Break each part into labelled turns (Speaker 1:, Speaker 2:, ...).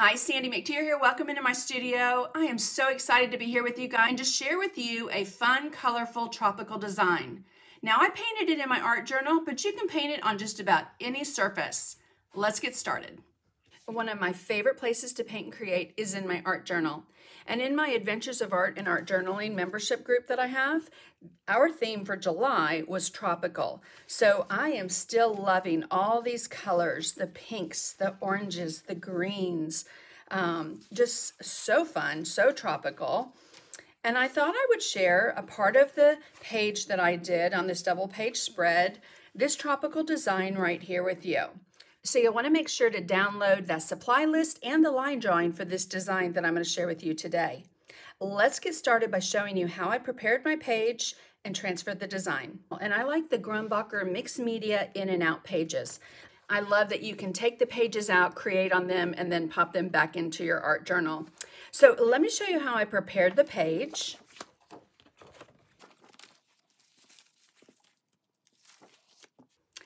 Speaker 1: Hi, Sandy McTier here. Welcome into my studio. I am so excited to be here with you guys and to share with you a fun, colorful, tropical design. Now, I painted it in my art journal, but you can paint it on just about any surface. Let's get started. One of my favorite places to paint and create is in my art journal. And in my Adventures of Art and Art Journaling membership group that I have, our theme for July was tropical. So I am still loving all these colors, the pinks, the oranges, the greens, just so fun, so tropical. And I thought I would share a part of the page that I did on this double page spread, this tropical design right here with you. So you'll want to make sure to download that supply list and the line drawing for this design that I'm going to share with you today. Let's get started by showing you how I prepared my page and transferred the design. And I like the Grumbacher mixed media in and out pages. I love that you can take the pages out, create on them, and then pop them back into your art journal. So let me show you how I prepared the page.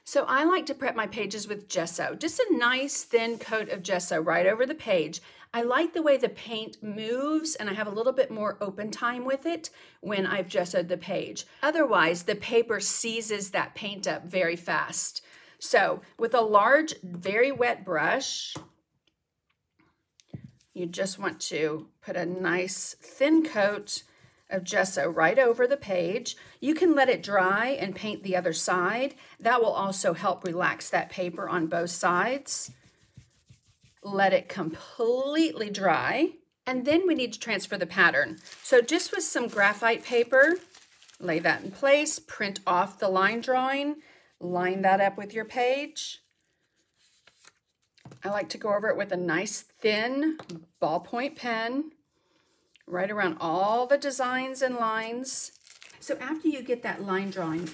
Speaker 1: So I like to prep my pages with gesso, just a nice thin coat of gesso right over the page. I like the way the paint moves and I have a little bit more open time with it when I've gessoed the page. Otherwise, the paper seizes that paint up very fast. So with a large, very wet brush, you just want to put a nice thin coat of gesso right over the page. You can let it dry and paint the other side. That will also help relax that paper on both sides. Let it completely dry. And then we need to transfer the pattern. So just with some graphite paper, lay that in place, print off the line drawing, line that up with your page. I like to go over it with a nice thin ballpoint pen, right around all the designs and lines. So after you get that line drawing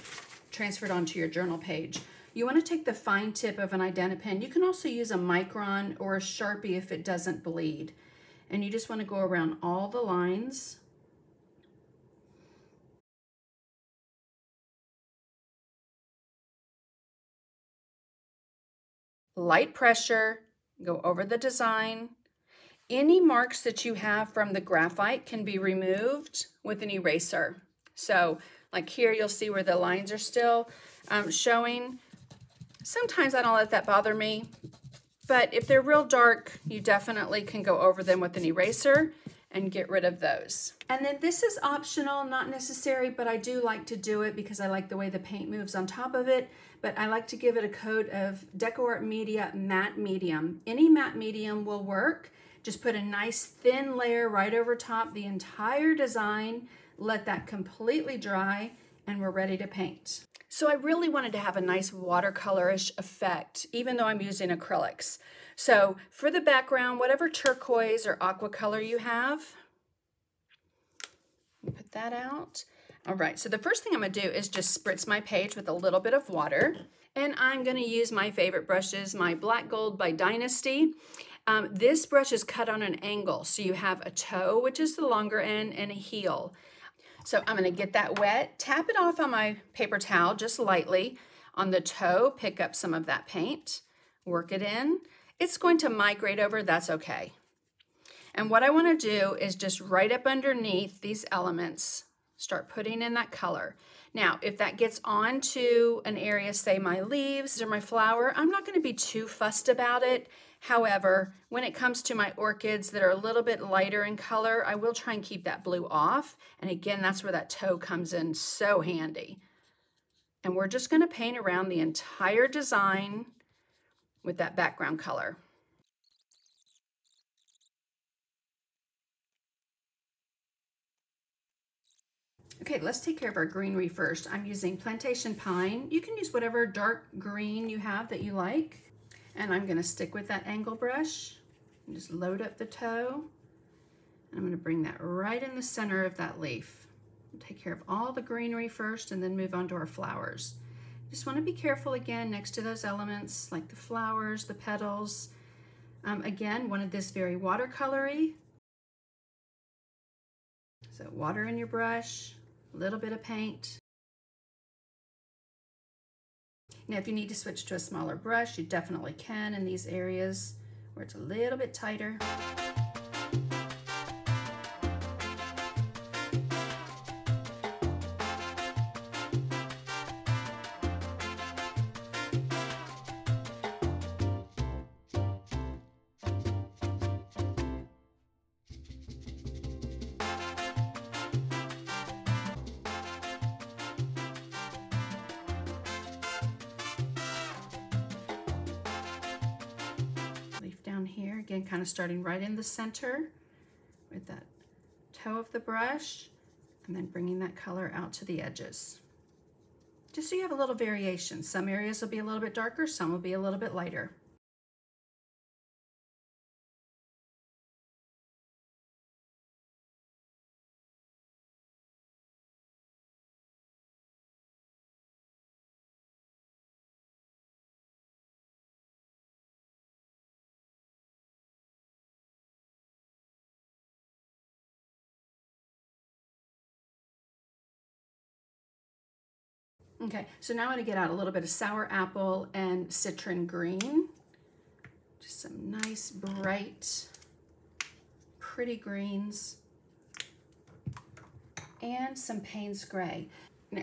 Speaker 1: transferred onto your journal page, you want to take the fine tip of an Identipen. You can also use a micron or a Sharpie if it doesn't bleed. And you just want to go around all the lines. Light pressure, go over the design. Any marks that you have from the graphite can be removed with an eraser. So like here, you'll see where the lines are still showing. Sometimes I don't let that bother me, but if they're real dark, you definitely can go over them with an eraser and get rid of those. And then this is optional, not necessary, but I do like to do it because I like the way the paint moves on top of it. But I like to give it a coat of DecoArt Media Matte Medium. Any matte medium will work. Just put a nice thin layer right over top the entire design, let that completely dry, and we're ready to paint. So I really wanted to have a nice watercolorish effect, even though I'm using acrylics. So for the background, whatever turquoise or aqua color you have, put that out. All right, so the first thing I'm gonna do is just spritz my page with a little bit of water, and I'm gonna use my favorite brushes, my Black Gold by Dynasty. This brush is cut on an angle, so you have a toe, which is the longer end, and a heel. So I'm gonna get that wet, tap it off on my paper towel just lightly. On the toe, pick up some of that paint, work it in. It's going to migrate over, that's okay. And what I wanna do is just right up underneath these elements, start putting in that color. Now, if that gets onto an area, say my leaves or my flower, I'm not gonna be too fussed about it. However, when it comes to my orchids that are a little bit lighter in color, I will try and keep that blue off. And again, that's where that toe comes in so handy. And we're just gonna paint around the entire design with that background color. Okay, let's take care of our greenery first. I'm using Plantation Pine. You can use whatever dark green you have that you like. And I'm gonna stick with that angle brush and just load up the toe. And I'm gonna bring that right in the center of that leaf. We'll take care of all the greenery first and then move on to our flowers. Just wanna be careful again next to those elements like the flowers, the petals. Again, wanted this very watercolory. So water in your brush, a little bit of paint. Now, if you need to switch to a smaller brush, you definitely can in these areas where it's a little bit tighter. Down here, again, kind of starting right in the center with that toe of the brush, and then bringing that color out to the edges. Just so you have a little variation. Some areas will be a little bit darker, some will be a little bit lighter. Okay, so now I'm going to get out a little bit of sour apple and citron green. Just some nice, bright, pretty greens. And some Payne's Gray.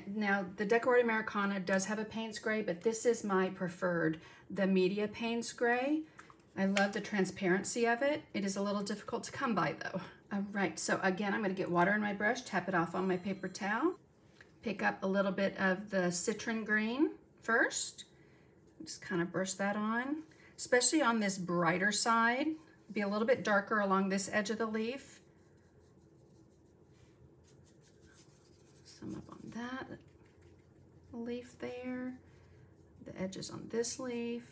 Speaker 1: Now, the Decor Americana does have a Payne's Gray, but this is my preferred, the Media Payne's Gray. I love the transparency of it. It is a little difficult to come by, though. All right, so again, I'm going to get water in my brush, tap it off on my paper towel. Pick up a little bit of the citron green first. Just kind of brush that on, especially on this brighter side. Be a little bit darker along this edge of the leaf. Some up on that leaf there. The edges on this leaf.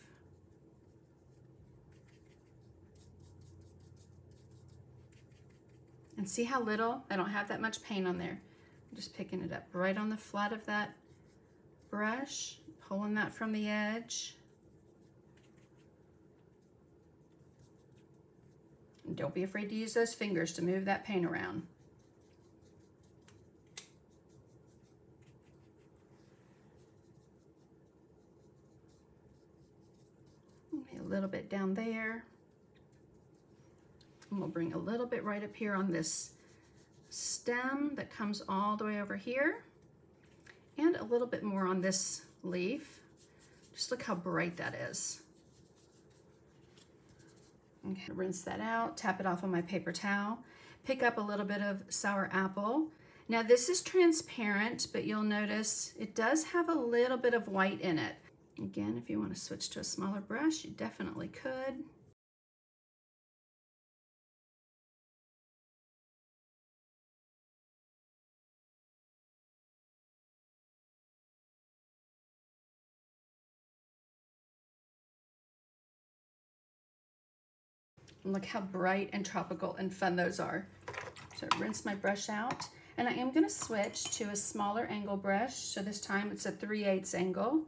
Speaker 1: And see how little? I don't have that much paint on there. Just picking it up right on the flat of that brush, pulling that from the edge. And don't be afraid to use those fingers to move that paint around. Maybe a little bit down there. And we'll bring a little bit right up here on this stem that comes all the way over here, and a little bit more on this leaf. Just look how bright that is. Okay, rinse that out, tap it off on my paper towel, pick up a little bit of sour apple. Now this is transparent, but you'll notice it does have a little bit of white in it. Again, if you want to switch to a smaller brush, you definitely could. And look how bright and tropical and fun those are. So rinse my brush out, and I am going to switch to a smaller angle brush. So this time it's a 3/8 angle.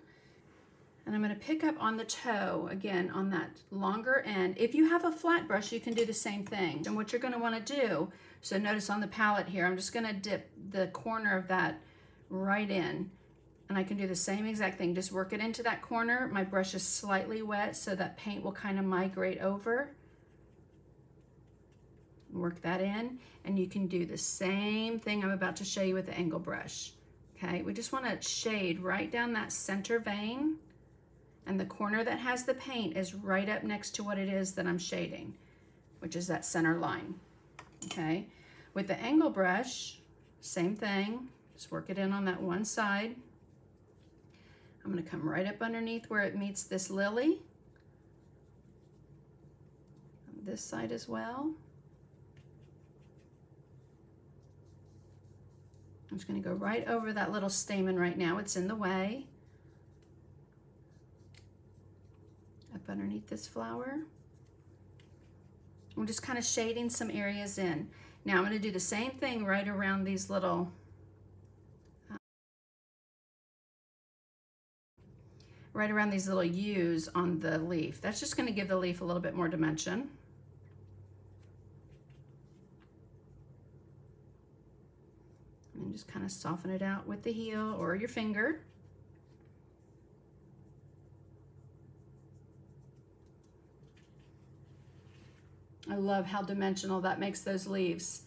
Speaker 1: And I'm going to pick up on the toe, again, on that longer end. If you have a flat brush, you can do the same thing. And what you're going to want to do, so notice on the palette here, I'm just going to dip the corner of that right in. And I can do the same exact thing. Just work it into that corner. My brush is slightly wet, so that paint will kind of migrate over. Work that in, and you can do the same thing I'm about to show you with the angle brush. Okay, we just want to shade right down that center vein, and the corner that has the paint is right up next to what it is that I'm shading, which is that center line. Okay, with the angle brush, same thing, just work it in on that one side. I'm going to come right up underneath where it meets this lily, on this side as well. I'm just going to go right over that little stamen right now. It's in the way. Up underneath this flower. I'm just kind of shading some areas in. Now I'm going to do the same thing right around these little U's on the leaf. That's just going to give the leaf a little bit more dimension. And just kind of soften it out with the heel or your finger. I love how dimensional that makes those leaves.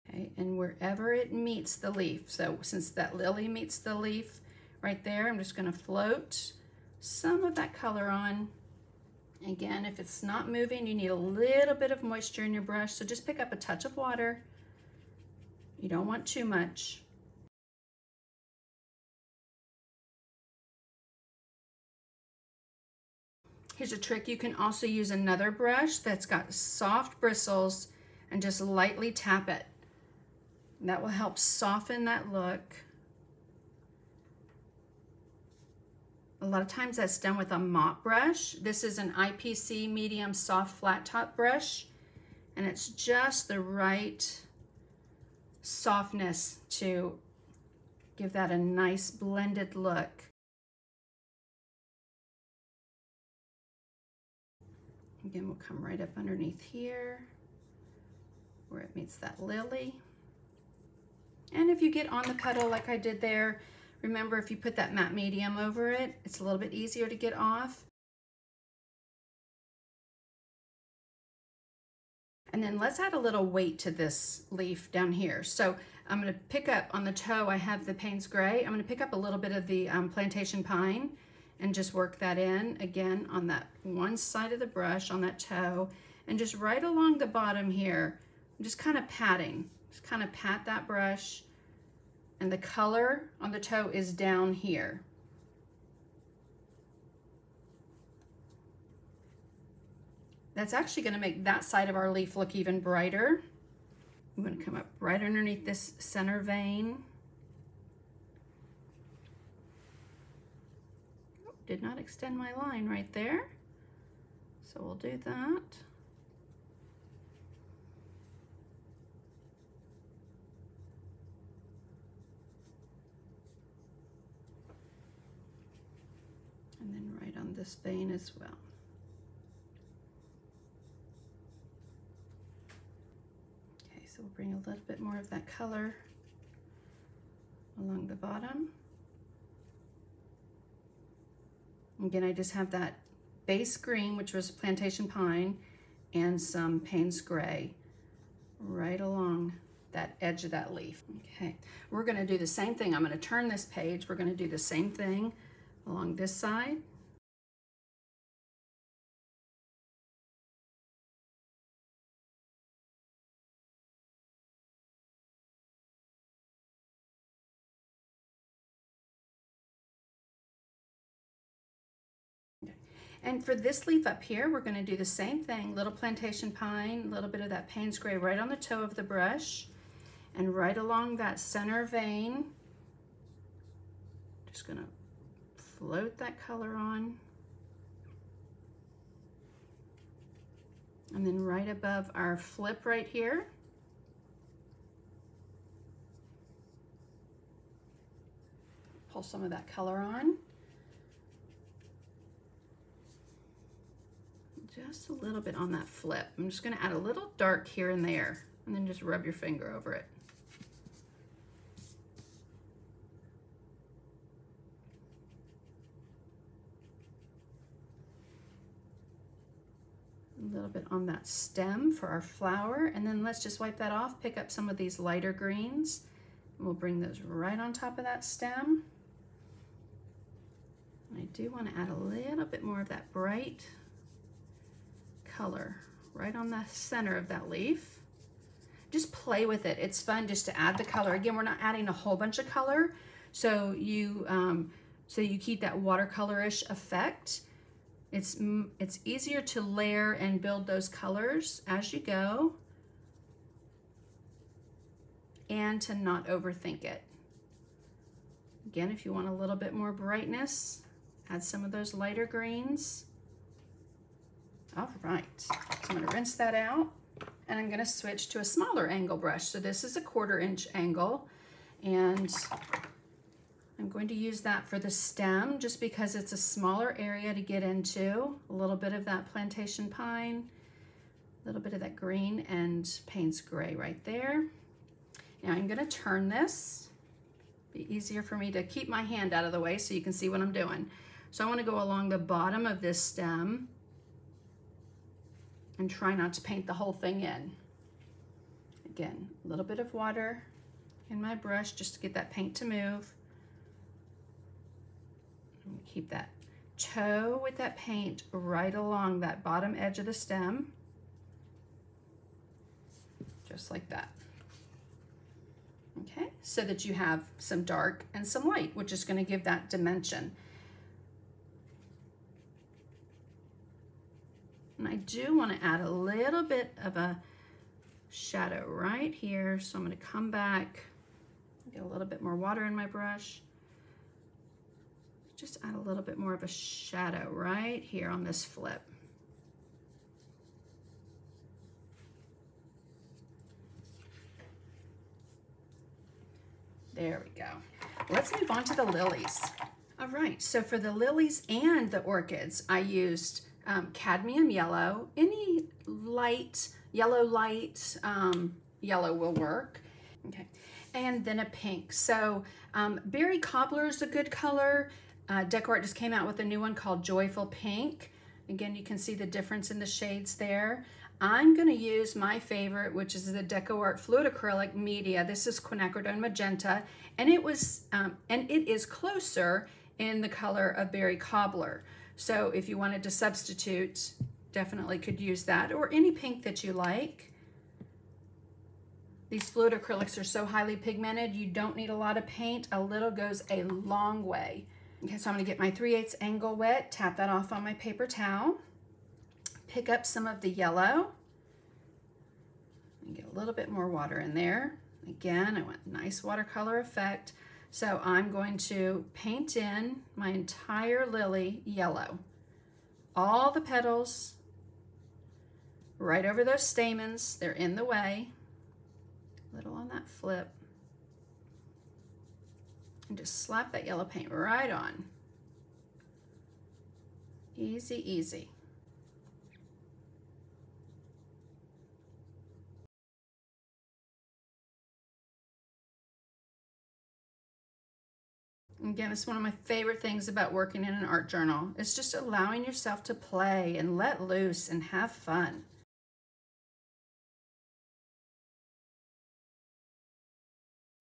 Speaker 1: Okay, and wherever it meets the leaf, so since that lily meets the leaf right there, I'm just going to float some of that color on. Again, if it's not moving, you need a little bit of moisture in your brush, so just pick up a touch of water. You don't want too much. Here's a trick. You can also use another brush that's got soft bristles and just lightly tap it. That will help soften that look. A lot of times that's done with a mop brush. This is an IPC medium soft flat top brush, and it's just the right softness to give that a nice blended look. Again, we'll come right up underneath here where it meets that lily. And if you get on the petal like I did there, remember if you put that matte medium over it, it's a little bit easier to get off. And then let's add a little weight to this leaf down here. So I'm going to pick up on the toe, I have the Payne's Gray. I'm going to pick up a little bit of the Plantation Pine and just work that in again on that one side of the brush on that toe, and just right along the bottom here, I'm just kind of patting, just kind of pat that brush, and the color on the toe is down here. That's actually going to make that side of our leaf look even brighter. I'm going to come up right underneath this center vein. Did not extend my line right there, so we'll do that. And then right on this vein as well. Okay, so we'll bring a little bit more of that color along the bottom. Again, I just have that base green, which was Plantation Pine, and some Payne's Gray right along that edge of that leaf. Okay, we're going to do the same thing. I'm going to turn this page. We're going to do the same thing along this side. And for this leaf up here, we're going to do the same thing. Little Plantation Pine, a little bit of that Payne's Gray right on the toe of the brush, and right along that center vein. Just going to float that color on. And then right above our flip right here, pull some of that color on. Just a little bit on that flip. I'm just going to add a little dark here and there, and then just rub your finger over it. A little bit on that stem for our flower, and then let's just wipe that off, pick up some of these lighter greens, and we'll bring those right on top of that stem. And I do want to add a little bit more of that bright color right on the center of that leaf. Just play with it. It's fun just to add the color. Again, we're not adding a whole bunch of color, so you keep that watercolorish effect. It's easier to layer and build those colors as you go, and to not overthink it. Again, if you want a little bit more brightness, add some of those lighter greens. All right, so I'm going to rinse that out, and I'm going to switch to a smaller angle brush. So this is a 1/4 inch angle, and I'm going to use that for the stem just because it's a smaller area to get into. A little bit of that Plantation Pine, a little bit of that green and Payne's Gray right there. Now I'm going to turn this, Be easier for me to keep my hand out of the way so you can see what I'm doing. So I want to go along the bottom of this stem and try not to paint the whole thing in. Again, a little bit of water in my brush just to get that paint to move. And keep that toe with that paint right along that bottom edge of the stem, just like that. Okay, so that you have some dark and some light, which is going to give that dimension. And I do want to add a little bit of a shadow right here. So I'm going to come back, get a little bit more water in my brush. Just add a little bit more of a shadow right here on this flip. There we go. Let's move on to the lilies. All right, so for the lilies and the orchids, I used cadmium yellow. Any light, yellow will work. Okay, and then a pink. So berry cobbler is a good color. DecoArt just came out with a new one called Joyful Pink. Again, you can see the difference in the shades there. I'm going to use my favorite, which is the DecoArt Fluid Acrylic Media. This is quinacridone magenta, and it is closer in the color of berry cobbler. So if you wanted to substitute, definitely could use that, or any pink that you like. These fluid acrylics are so highly pigmented, you don't need a lot of paint. A little goes a long way. Okay, so I'm going to get my 3/8 angle wet, tap that off on my paper towel, pick up some of the yellow, and get a little bit more water in there. Again, I want nice watercolor effect. So I'm going to paint in my entire lily yellow. All the petals, right over those stamens, they're in the way. Little on that flip. And just slap that yellow paint right on. Easy, easy. Again, it's one of my favorite things about working in an art journal. It's just allowing yourself to play and let loose and have fun.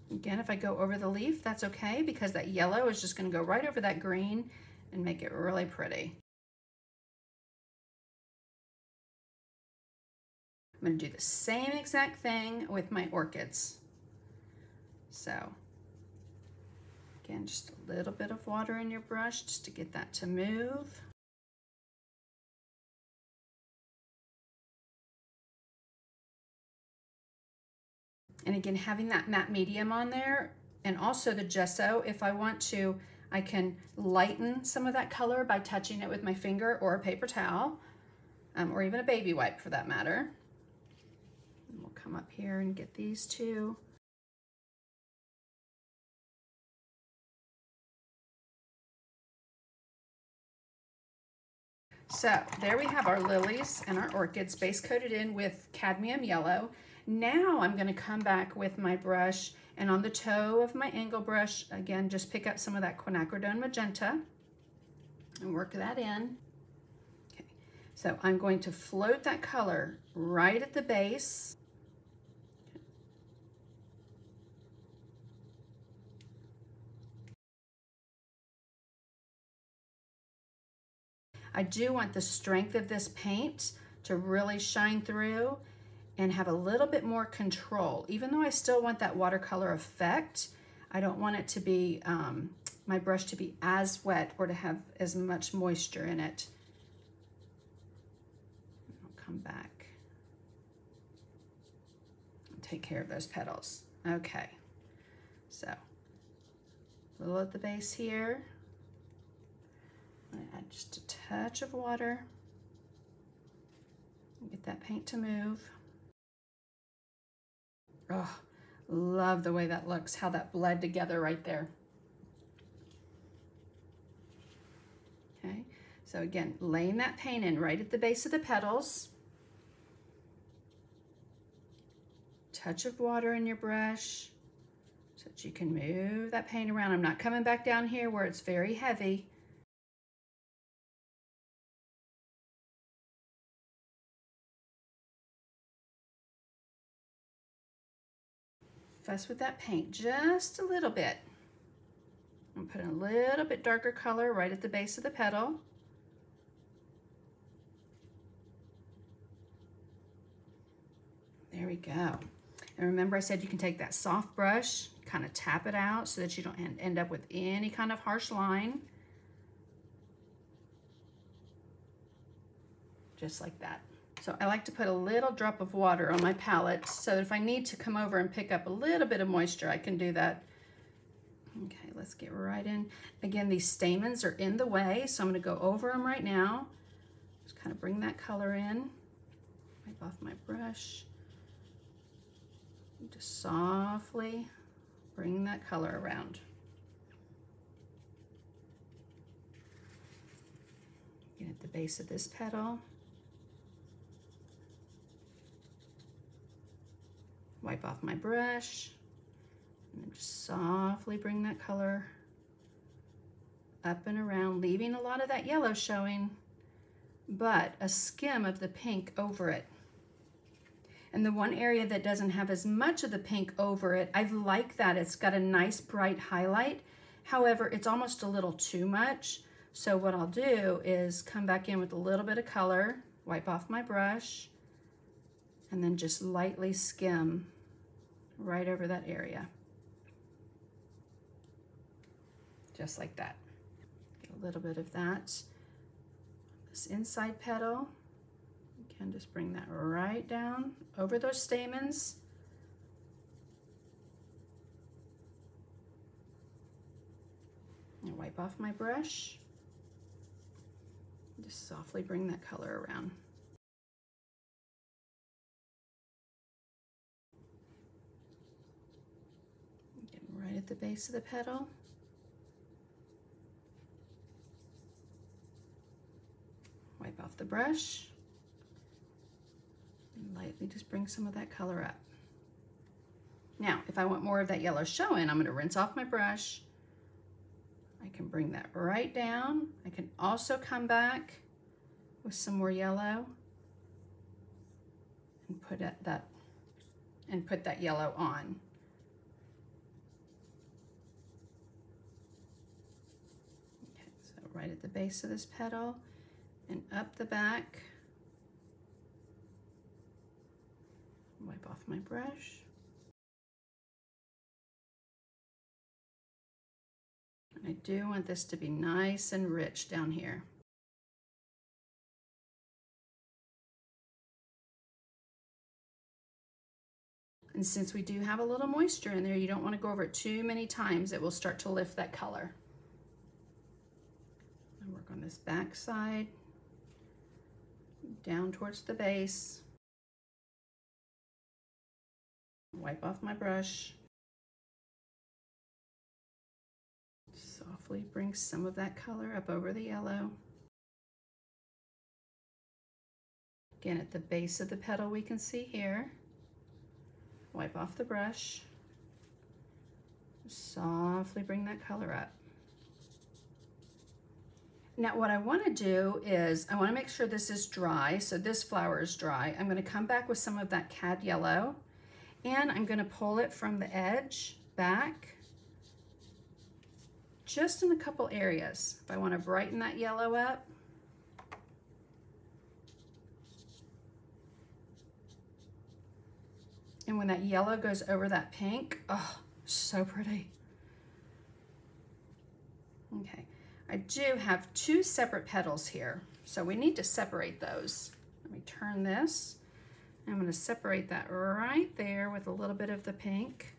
Speaker 1: Again, if I go over the leaf, that's okay, because that yellow is just going to go right over that green and make it really pretty. I'm going to do the same exact thing with my orchids. So, again, just a little bit of water in your brush just to get that to move. And again, having that matte medium on there, and also the gesso, if I want to, I can lighten some of that color by touching it with my finger or a paper towel, or even a baby wipe for that matter. And we'll come up here and get these two. So there we have our lilies and our orchids base coated in with cadmium yellow. Now I'm going to come back with my brush, and on the toe of my angle brush, again, just pick up some of that quinacridone magenta and work that in. Okay, so I'm going to float that color right at the base. I do want the strength of this paint to really shine through and have a little bit more control. Even though I still want that watercolor effect, I don't want it to be, my brush to be as wet or to have as much moisture in it. I'll come back and take care of those petals. Okay, so a little at the base here. I'm gonna add just a touch of water and get that paint to move. Oh, love the way that looks, how that bled together right there. Okay, so again, laying that paint in right at the base of the petals. Touch of water in your brush so that But you can move that paint around. I'm not coming back down here where it's very heavy. Fuss with that paint just a little bit. I'm putting a little bit darker color right at the base of the petal. There we go. And remember I said you can take that soft brush, kind of tap it out so that you don't end up with any kind of harsh line. Just like that. So I like to put a little drop of water on my palette so that if I need to come over and pick up a little bit of moisture, I can do that. Okay, let's get right in. Again, these stamens are in the way, so I'm going to go over them right now. Just kind of bring that color in. Wipe off my brush. Just softly bring that color around. Get at the base of this petal. Wipe off my brush, and then just softly bring that color up and around, leaving a lot of that yellow showing, but a skim of the pink over it. And the one area that doesn't have as much of the pink over it, I like that. It's got a nice bright highlight. However, it's almost a little too much. So what I'll do is come back in with a little bit of color, wipe off my brush, and then just lightly skim right over that area. Just like that. Get a little bit of that. This inside petal, again, just bring that right down over those stamens. And wipe off my brush. Just softly bring that color around. Right at the base of the petal. Wipe off the brush. And lightly just bring some of that color up. Now, if I want more of that yellow showing, I'm going to rinse off my brush. I can bring that right down. I can also come back with some more yellow and put that yellow on. Right at the base of this petal and up the back. Wipe off my brush. I do want this to be nice and rich down here. And since we do have a little moisture in there, you don't want to go over it too many times. It will start to lift that color. Work on this back side, down towards the base. Wipe off my brush. Softly bring some of that color up over the yellow. Again, at the base of the petal we can see here. Wipe off the brush. Softly bring that color up. Now what I want to do is I want to make sure this is dry, so this flower is dry. I'm going to come back with some of that cad yellow, and I'm going to pull it from the edge back just in a couple areas. If I want to brighten that yellow up. And when that yellow goes over that pink, oh, so pretty. Okay. I do have two separate petals here, so we need to separate those. Let me turn this. I'm going to separate that right there with a little bit of the pink.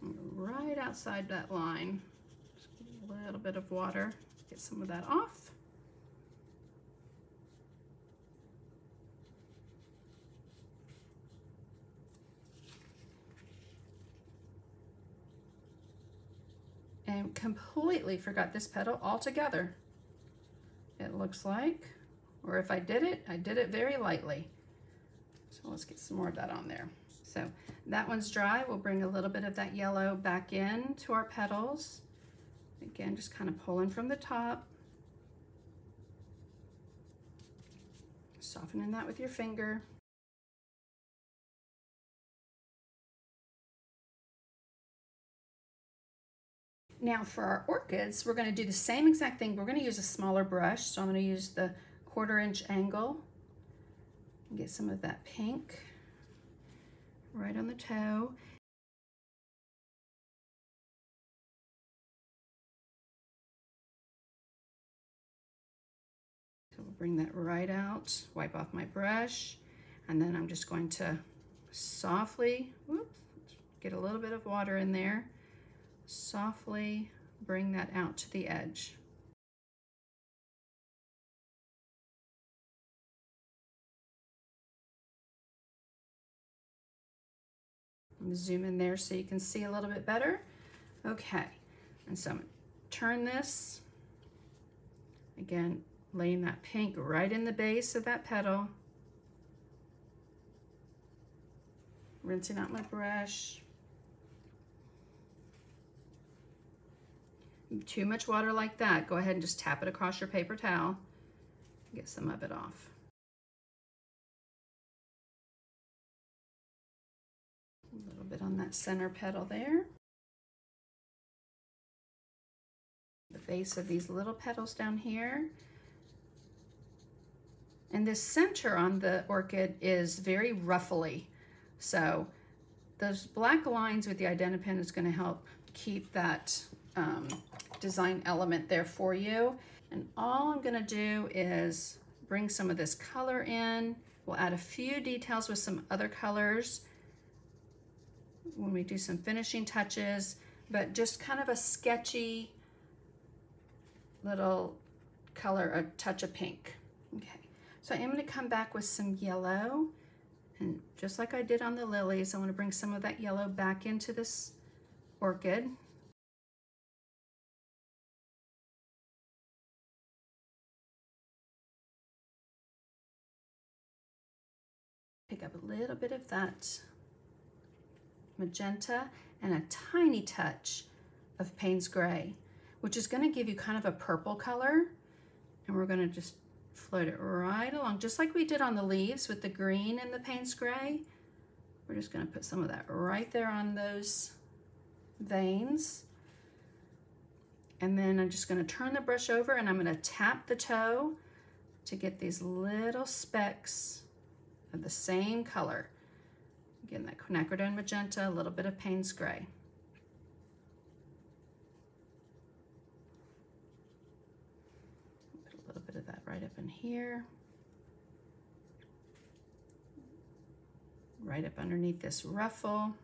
Speaker 1: Right outside that line. Just give a little bit of water, get some of that off. And completely forgot this petal altogether. It looks like Or if I did it very lightly. So let's get some more of that on there. So that one's dry. We'll bring a little bit of that yellow back in to our petals. Again, just kind of pulling from the top. Softening that with your finger. Now for our orchids, we're going to do the same exact thing. We're going to use a smaller brush. So I'm going to use the 1/4 inch angle and get some of that pink right on the toe. So we'll bring that right out, wipe off my brush, and then I'm just going to softly, whoops, get a little bit of water in there, softly bring that out to the edge. Zoom in there so you can see a little bit better. Okay, and so I'm going to turn this, again, laying that pink right in the base of that petal. Rinsing out my brush. Too much water like that, go ahead and just tap it across your paper towel. Get some of it off. A little bit on that center petal there. The base of these little petals down here. And this center on the orchid is very ruffly. So those black lines with the Identipen is going to help keep that design element there for you. And all I'm going to do is bring some of this color in. We'll add a few details with some other colors when we do some finishing touches, but just kind of a sketchy little color, a touch of pink. Okay, so I am going to come back with some yellow, and just like I did on the lilies, I want to bring some of that yellow back into this orchid. Pick up a little bit of that magenta and a tiny touch of Payne's Gray, which is going to give you kind of a purple color. And we're going to just float it right along, just like we did on the leaves with the green and the Payne's Gray. We're just going to put some of that right there on those veins. And then I'm just going to turn the brush over and I'm going to tap the toe to get these little specks of the same color. Again, that quinacridone magenta, a little bit of Payne's Gray. Put a little bit of that right up in here. Right up underneath this ruffle.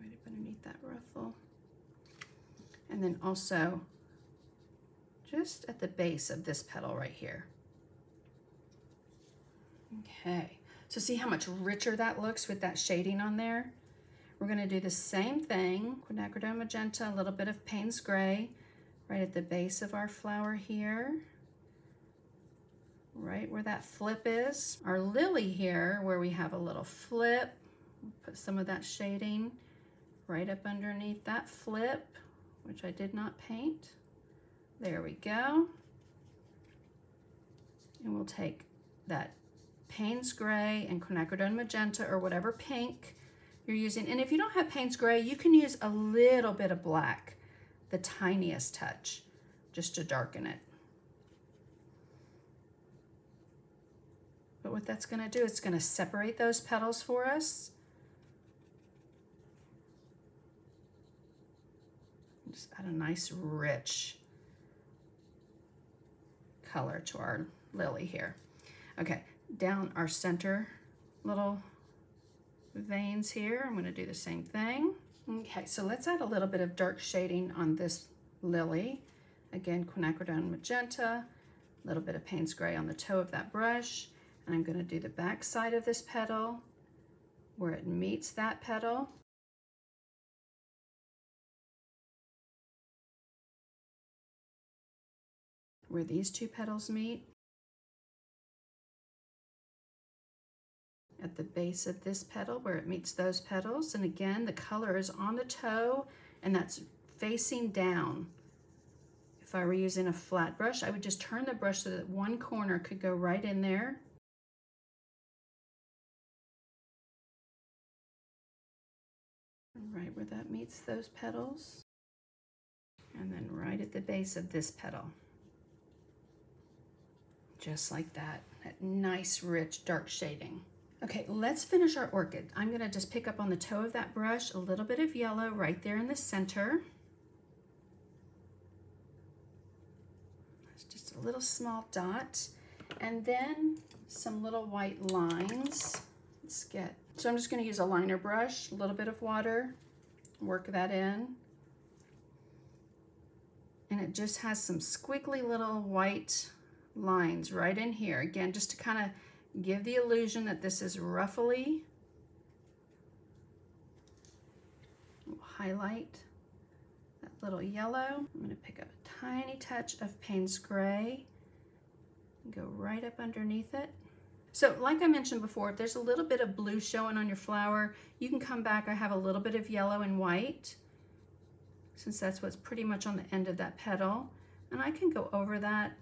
Speaker 1: Right up underneath that ruffle. And then also just at the base of this petal right here. Okay, so see how much richer that looks with that shading on there? We're going to do the same thing, quinacridone magenta, a little bit of Payne's Gray, right at the base of our flower here, right where that flip is. Our lily here, where we have a little flip, we'll put some of that shading right up underneath that flip, which I did not paint. There we go. And we'll take that Payne's Gray and quinacridone magenta or whatever pink you're using. And if you don't have Payne's Gray, you can use a little bit of black, the tiniest touch, just to darken it. But what that's going to do, it's going to separate those petals for us. Just add a nice rich color to our lily here. Okay, down our center little veins here, I'm going to do the same thing. Okay, so let's add a little bit of dark shading on this lily. Again, quinacridone magenta, a little bit of Payne's Gray on the toe of that brush, and I'm going to do the back side of this petal where it meets that petal. where these two petals meet. At the base of this petal where it meets those petals. And again, the color is on the toe and that's facing down. If I were using a flat brush, I would just turn the brush so that one corner could go right in there. Right where that meets those petals. And then right at the base of this petal. Just like that, that nice, rich, dark shading. Okay, let's finish our orchid. I'm gonna just pick up on the toe of that brush, a little bit of yellow right there in the center. It's just a little small dot. And then some little white lines. So I'm just gonna use a liner brush, a little bit of water, work that in. And it just has some squiggly little white lines right in here. Again, just to kind of give the illusion that this is ruffly. We'll highlight that little yellow. I'm going to pick up a tiny touch of Payne's Gray and go right up underneath it. So like I mentioned before, if there's a little bit of blue showing on your flower, you can come back. I have a little bit of yellow and white, since that's what's pretty much on the end of that petal. And I can go over that,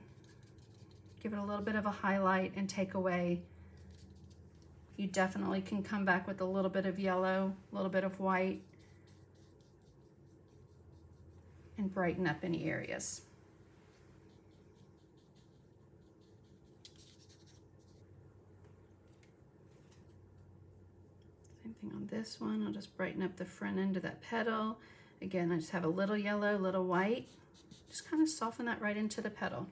Speaker 1: give it a little bit of a highlight and take away. You definitely can come back with a little bit of yellow, a little bit of white, and brighten up any areas. Same thing on this one. I'll just brighten up the front end of that petal. Again, I just have a little yellow, little white. Just kind of soften that right into the petal.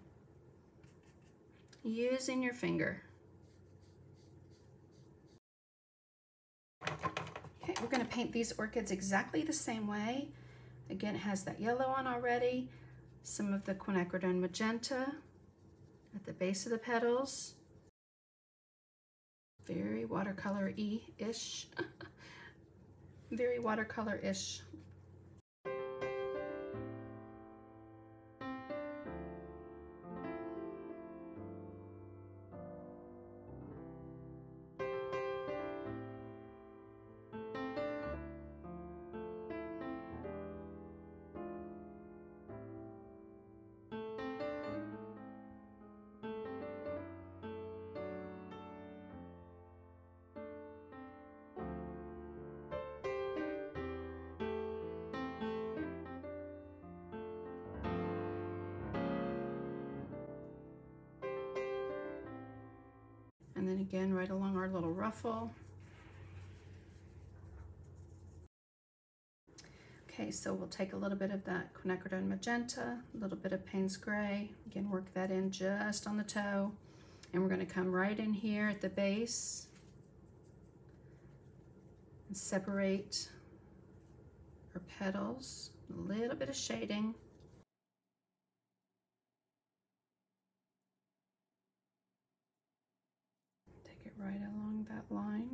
Speaker 1: Using your finger. Okay, we're going to paint these orchids exactly the same way. Again, it has that yellow on already. Some of the quinacridone magenta at the base of the petals. Very watercolor-y-ish. Very watercolor-ish. And then again, right along our little ruffle. Okay, so we'll take a little bit of that quinacridone magenta, a little bit of Payne's Gray. Again, work that in just on the toe. And we're going to come right in here at the base and separate our petals. A little bit of shading. Take it right along that line.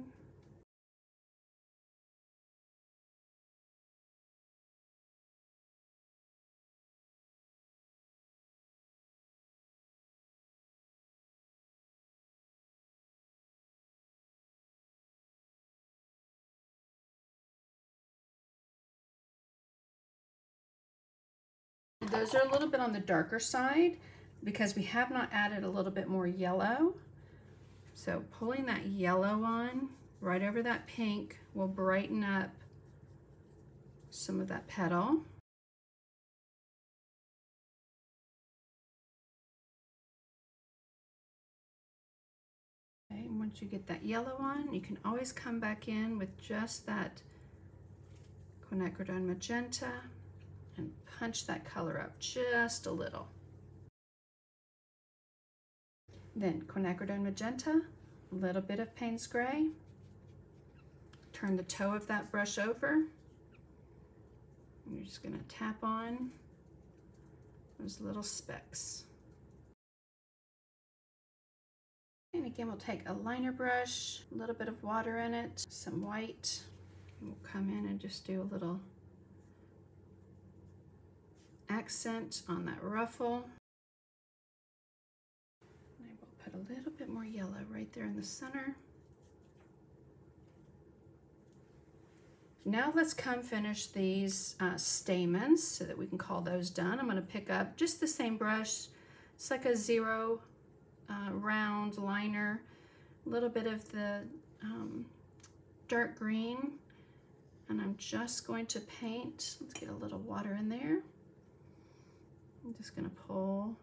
Speaker 1: Those are a little bit on the darker side because we have not added a little bit more yellow. So pulling that yellow on right over that pink will brighten up some of that petal. Okay, and once you get that yellow on, you can always come back in with just that quinacridone magenta and punch that color up just a little. Then quinacridone magenta, a little bit of Payne's Gray. Turn the toe of that brush over. And you're just going to tap on those little specks. And again, we'll take a liner brush, a little bit of water in it, some white. And we'll come in and just do a little accent on that ruffle. yellow right there in the center. Now let's come finish these stamens so that we can call those done. I'm going to pick up just the same brush. It's like a 0 round liner, a little bit of the dark green, and I'm just going to paint. Let's get a little water in there. I'm just going to pull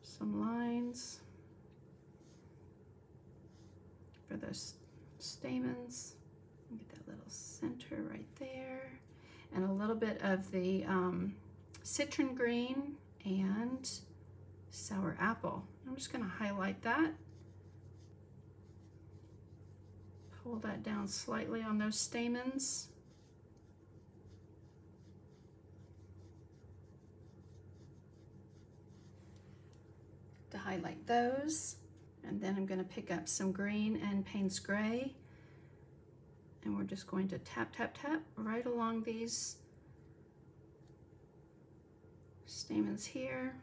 Speaker 1: some lines for those stamens. Get that little center right there, and a little bit of the citron green and sour apple. I'm just going to highlight that, pull that down slightly on those stamens. To highlight those, and then I'm going to pick up some green and Payne's Gray, and we're just going to tap, tap, tap right along these stamens here,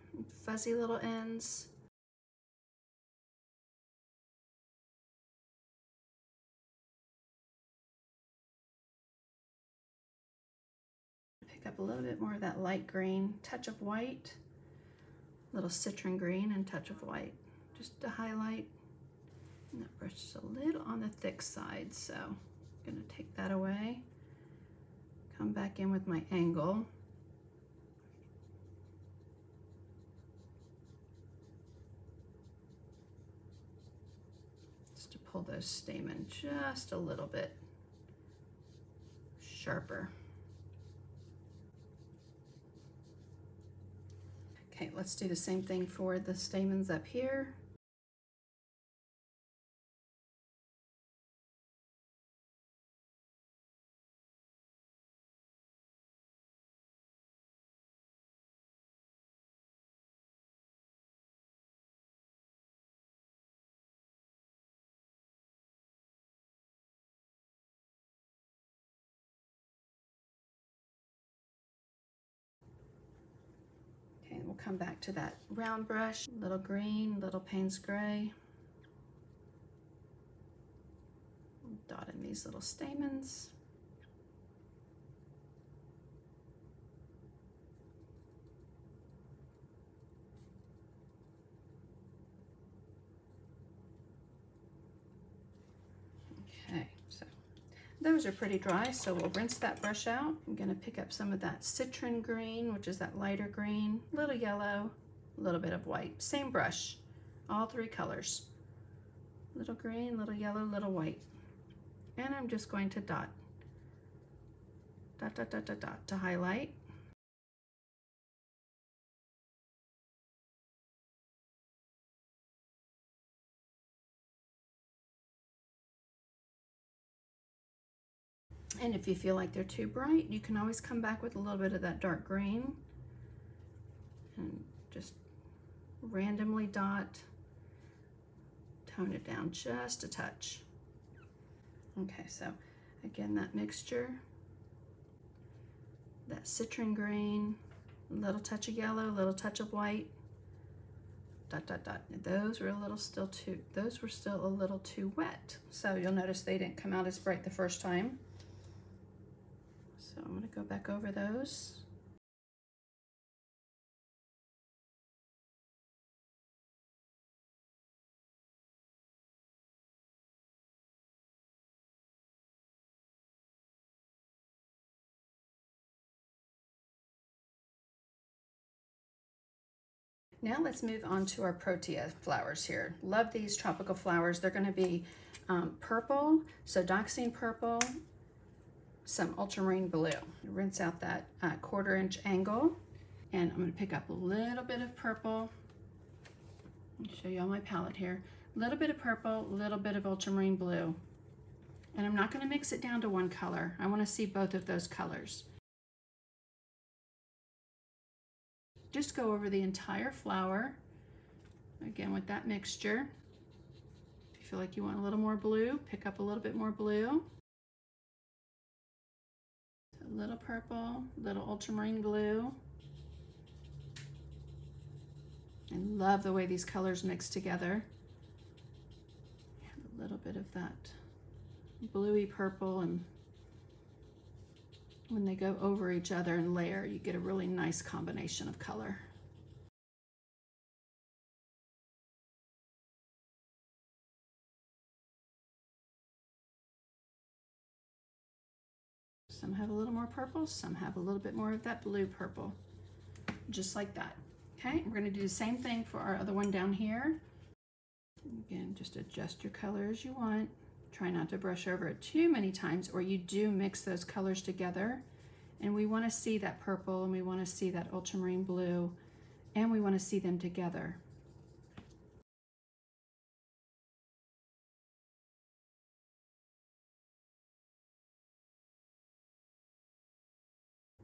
Speaker 1: fuzzy little ends. Pick up a little bit more of that light green, touch of white, little citron green and touch of white, just to highlight. And that brush is a little on the thick side, so I'm gonna take that away. Come back in with my angle. Just to pull those stamen just a little bit sharper. Okay, let's do the same thing for the stamens up here. Okay, we'll come back to that round brush, little green, little Payne's Gray. Dot in these little stamens. Okay, so those are pretty dry, so we'll rinse that brush out. I'm going to pick up some of that citron green, which is that lighter green, little yellow, a little bit of white. Same brush, all three colors. Little green, little yellow, little white. And I'm just going to dot, dot, dot, dot, dot, dot to highlight. And if you feel like they're too bright, you can always come back with a little bit of that dark green and just randomly dot, tone it down just a touch. Okay, so again, that mixture, that citron green, a little touch of yellow, a little touch of white, dot, dot, dot. Those were a little those were still a little too wet. So you'll notice they didn't come out as bright the first time. So I'm going to go back over those. Now let's move on to our protea flowers here. Love these tropical flowers. They're going to be purple, so Doxine purple, some ultramarine blue. Rinse out that 1/4 inch angle, and I'm going to pick up a little bit of purple. I'll show you on my palette here. A little bit of purple, a little bit of ultramarine blue. And I'm not going to mix it down to one color. I want to see both of those colors. Just go over the entire flower, again with that mixture. If you feel like you want a little more blue, pick up a little bit more blue. A little purple, a little ultramarine blue. I love the way these colors mix together. little bit of that bluey purple, and when they go over each other and layer, you get a really nice combination of color. Some have a little more purple, some have a little bit more of that blue purple, just like that. Okay, we're going to do the same thing for our other one down here. Again, just adjust your color as you want. Try not to brush over it too many times, or you do mix those colors together. And we want to see that purple, and we want to see that ultramarine blue, and we want to see them together.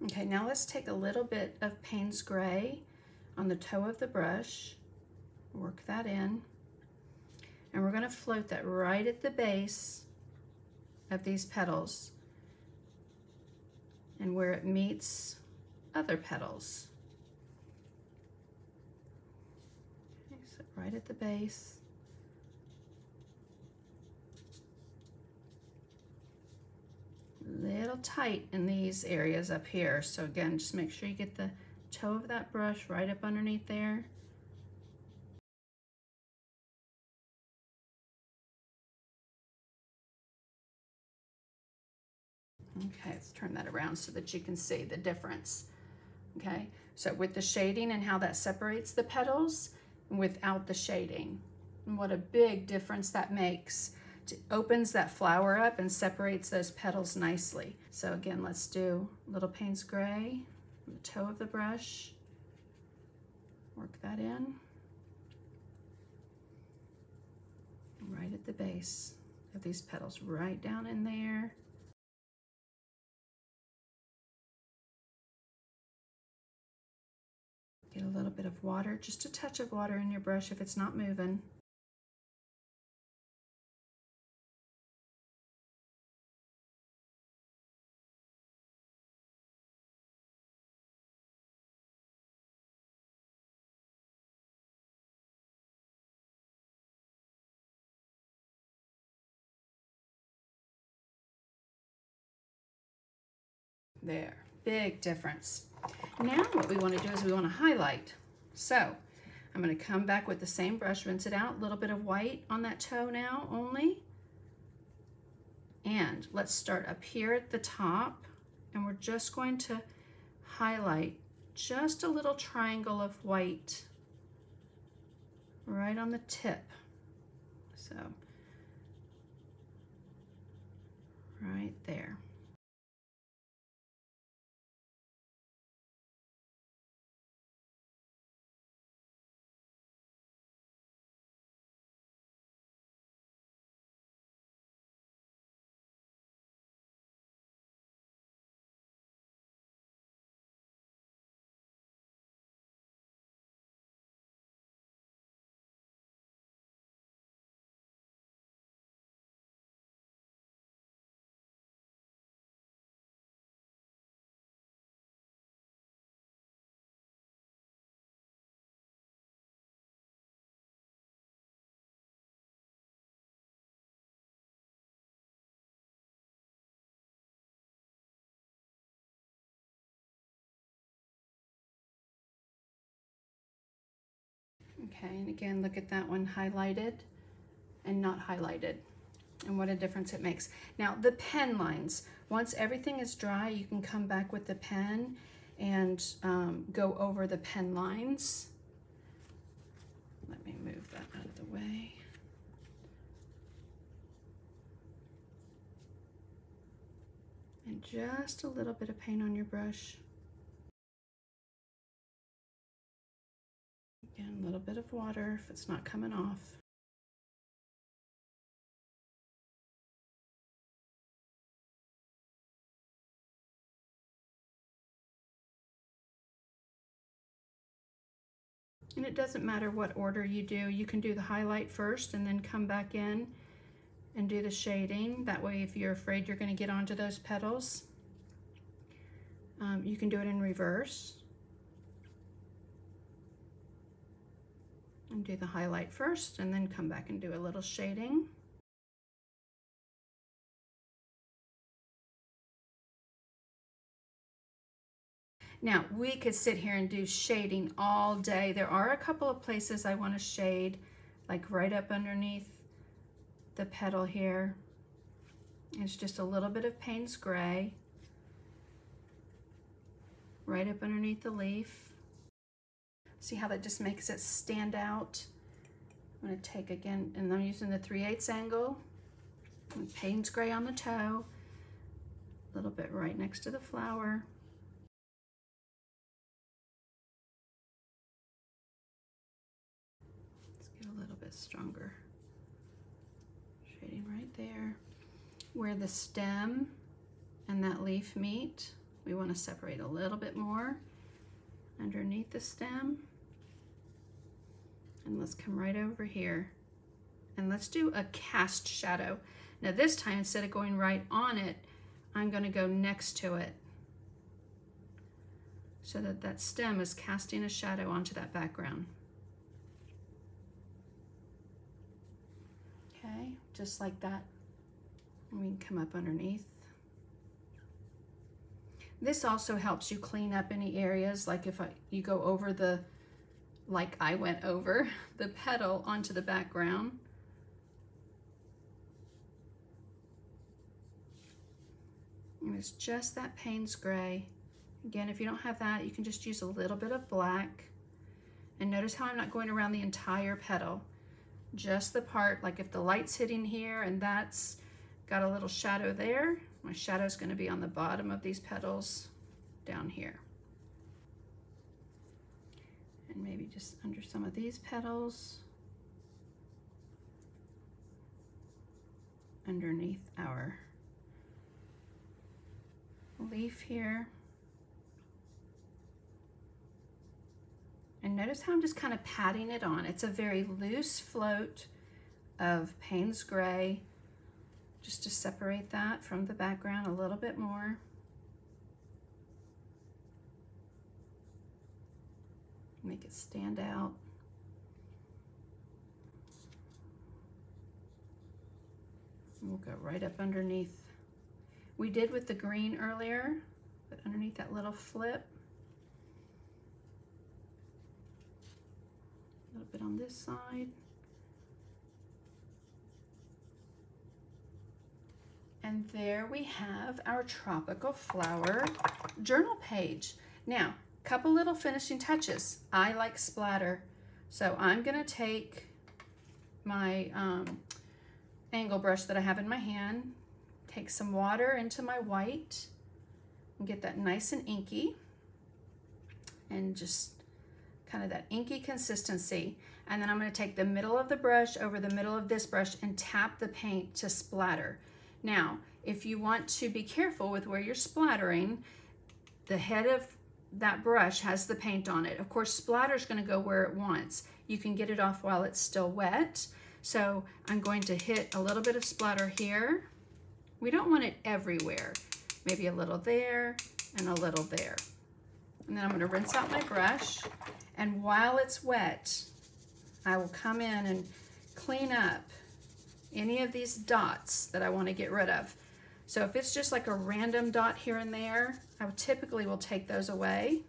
Speaker 1: Okay, now let's take a little bit of Payne's Gray on the toe of the brush, work that in, and we're going to float that right at the base of these petals and where it meets other petals. Okay, so right at the base. Little tight in these areas up here, so again, just make sure you get the toe of that brush right up underneath there. Okay, let's turn that around so that you can see the difference. Okay, so with the shading and how that separates the petals without the shading, and what a big difference that makes. It opens that flower up and separates those petals nicely. So again, let's do a little Payne's Gray on the toe of the brush. Work that in. Right at the base of these petals, right down in there. Get a little bit of water, just a touch of water in your brush if it's not moving. There, big difference. Now what we want to do is we want to highlight. So I'm going to come back with the same brush, rinse it out, a little bit of white on that toe now only. And let's start up here at the top, and we're just going to highlight just a little triangle of white right on the tip. So right there. Okay, and again, look at that one highlighted and not highlighted, and what a difference it makes. Now the pen lines, once everything is dry, you can come back with the pen and go over the pen lines. Let me move that out of the way. And just a little bit of paint on your brush. Again, a little bit of water if it's not coming off. And it doesn't matter what order you do. You can do the highlight first and then come back in and do the shading. That way, if you're afraid you're going to get onto those petals, you can do it in reverse. And do the highlight first and then come back and do a little shading. Now, we could sit here and do shading all day. There are a couple of places I want to shade, like right up underneath the petal here. It's just a little bit of Payne's Gray right up underneath the leaf. See how that just makes it stand out? I'm going to take again, and I'm using the 3/8 angle, and Payne's Gray on the toe, a little bit right next to the flower. Let's get a little bit stronger. Shading right there. Where the stem and that leaf meet, we want to separate a little bit more underneath the stem. And let's come right over here and let's do a cast shadow. Now this time, instead of going right on it, I'm going to go next to it so that that stem is casting a shadow onto that background. Okay, just like that. And we can come up underneath. This also helps you clean up any areas, like if you go over the, like I went over the petal onto the background. And it's just that Payne's Gray. Again, if you don't have that, you can just use a little bit of black. And notice how I'm not going around the entire petal, just the part, like if the light's hitting here and that's got a little shadow there, my shadow is going to be on the bottom of these petals down here. And maybe just under some of these petals, underneath our leaf here. And notice how I'm just kind of patting it on. It's a very loose float of Payne's Gray, just to separate that from the background a little bit more. Make it stand out. And we'll go right up underneath. We did with the green earlier, but underneath that little flip. A little bit on this side. And there we have our tropical flower journal page. Now, couple little finishing touches. I like splatter, so I'm gonna take my angle brush that I have in my hand, take some water into my white, and get that nice and inky, and just kind of that inky consistency. And then I'm gonna take the middle of the brush over the middle of this brush and tap the paint to splatter. Now, if you want to be careful with where you're splattering, the head of that brush has the paint on it. Of course, splatter is going to go where it wants. You can get it off while it's still wet. So I'm going to hit a little bit of splatter here. We don't want it everywhere. Maybe a little there and a little there. And then I'm going to rinse out my brush. And while it's wet, I will come in and clean up any of these dots that I want to get rid of. So if it's just like a random dot here and there, I would typically will take those away.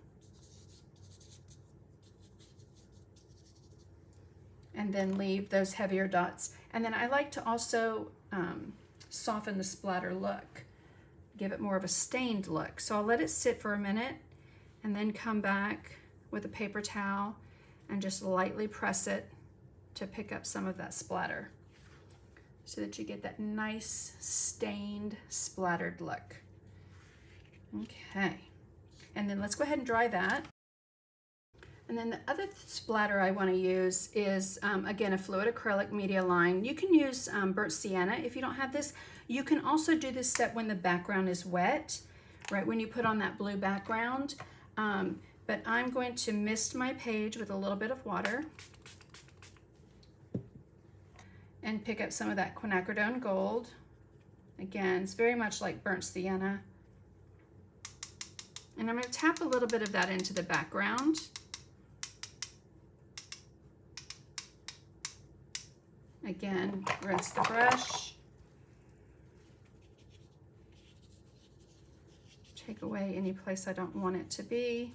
Speaker 1: And then leave those heavier dots. And then I like to also soften the splatter look, give it more of a stained look. So I'll let it sit for a minute and then come back with a paper towel and just lightly press it to pick up some of that splatter, so that you get that nice stained splattered look. Okay, and then let's go ahead and dry that. And then the other splatter I want to use is, again, a fluid acrylic media line. You can use burnt sienna if you don't have this. You can also do this step when the background is wet, right when you put on that blue background. But I'm going to mist my page with a little bit of water and pick up some of that quinacridone gold. Again, it's very much like burnt sienna. And I'm going to tap a little bit of that into the background. Again, rinse the brush. Take away any place I don't want it to be.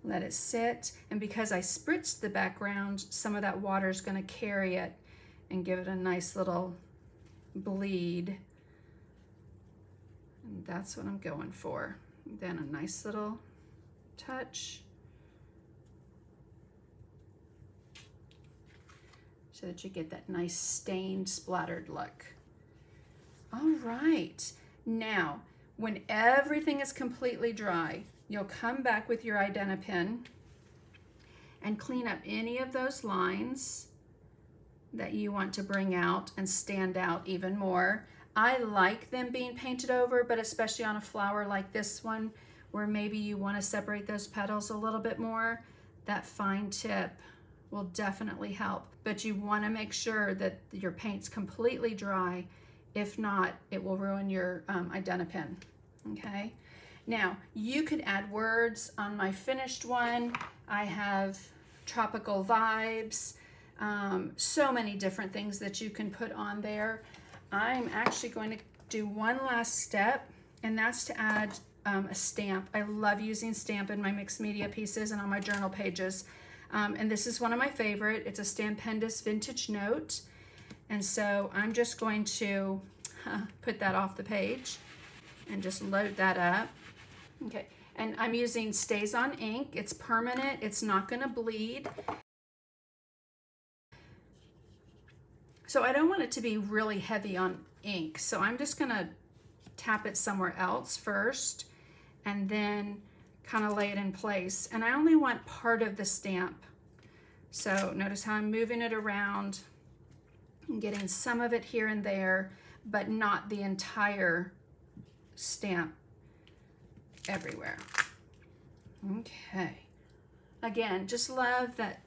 Speaker 1: Let it sit, and because I spritzed the background, some of that water is going to carry it and give it a nice little bleed. And that's what I'm going for. Then a nice little touch so that you get that nice stained, splattered look. All right, now when everything is completely dry, you'll come back with your Identipen and clean up any of those lines that you want to bring out and stand out even more. I like them being painted over, but especially on a flower like this one, where maybe you want to separate those petals a little bit more, that fine tip will definitely help. But you want to make sure that your paint's completely dry. If not, it will ruin your Identipen, okay? Now, you could add words. On my finished one, I have tropical vibes, so many different things that you can put on there. I'm actually going to do one last step, and that's to add a stamp. I love using stamp in my mixed media pieces and on my journal pages. And this is one of my favorite. It's a Stampendous Vintage Note. And so I'm just going to put that off the page and just load that up. Okay, and I'm using Stays On ink. It's permanent, it's not gonna bleed. So I don't want it to be really heavy on ink. So I'm just gonna tap it somewhere else first and then kind of lay it in place. And I only want part of the stamp. So notice how I'm moving it around and getting some of it here and there, but not the entire stamp everywhere. Okay. Again, just love that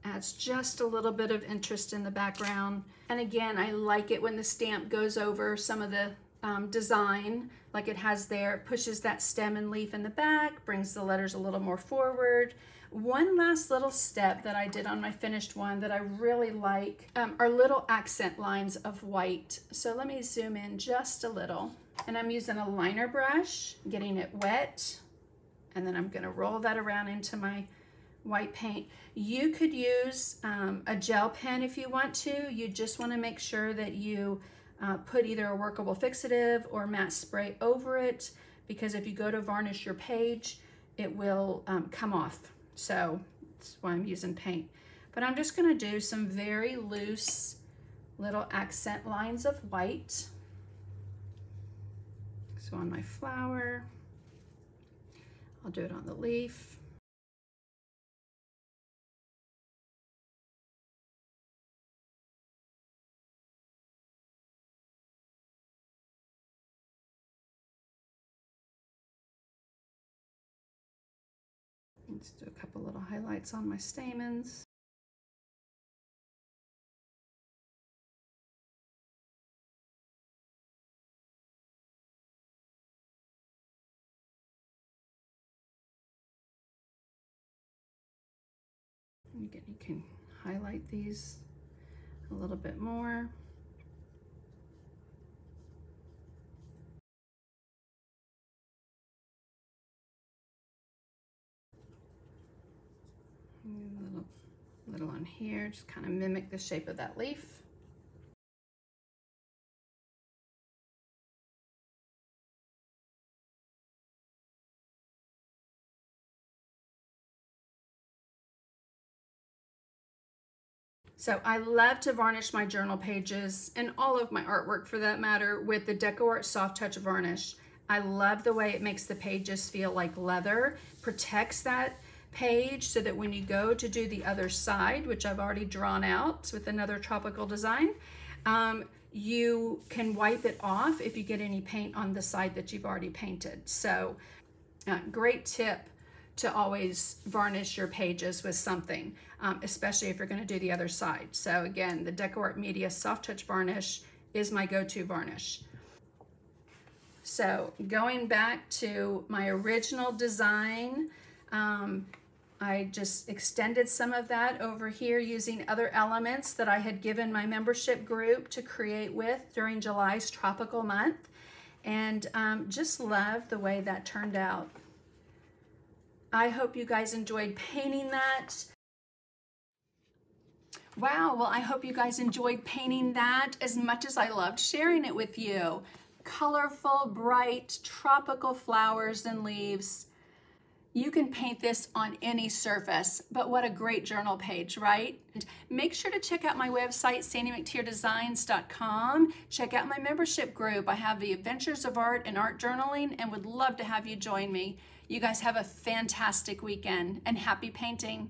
Speaker 1: adds just a little bit of interest in the background. And again, I like it when the stamp goes over some of the design like it has there. It pushes that stem and leaf in the back, brings the letters a little more forward. One last little step that I did on my finished one that I really like are little accent lines of white. So let me zoom in just a little. And I'm using a liner brush, getting it wet, and then I'm gonna roll that around into my white paint. You could use a gel pen if you want to. You just wanna make sure that you put either a workable fixative or matte spray over it, because if you go to varnish your page, it will come off. So that's why I'm using paint. But I'm just gonna do some very loose little accent lines of white. So on my flower, I'll do it on the leaf. Let's do a couple little highlights on my stamens. Again, you can highlight these a little bit more. A little on here, just kind of mimic the shape of that leaf. So I love to varnish my journal pages and all of my artwork for that matter with the DecoArt Soft Touch Varnish. I love the way it makes the pages feel like leather, protects that page so that when you go to do the other side, which I've already drawn out with another tropical design, you can wipe it off if you get any paint on the side that you've already painted. So great tip to always varnish your pages with something, especially if you're going to do the other side. So again, the DecoArt Media Soft Touch Varnish is my go-to varnish. So going back to my original design, I just extended some of that over here using other elements that I had given my membership group to create with during July's tropical month, and just love the way that turned out. I hope you guys enjoyed painting that. Wow, well, I hope you guys enjoyed painting that as much as I loved sharing it with you. Colorful, bright, tropical flowers and leaves. You can paint this on any surface, but what a great journal page, right? And make sure to check out my website, sandymctierdesigns.com. Check out my membership group. I have the Adventures of Art and Art Journaling, and would love to have you join me. You guys have a fantastic weekend, and happy painting.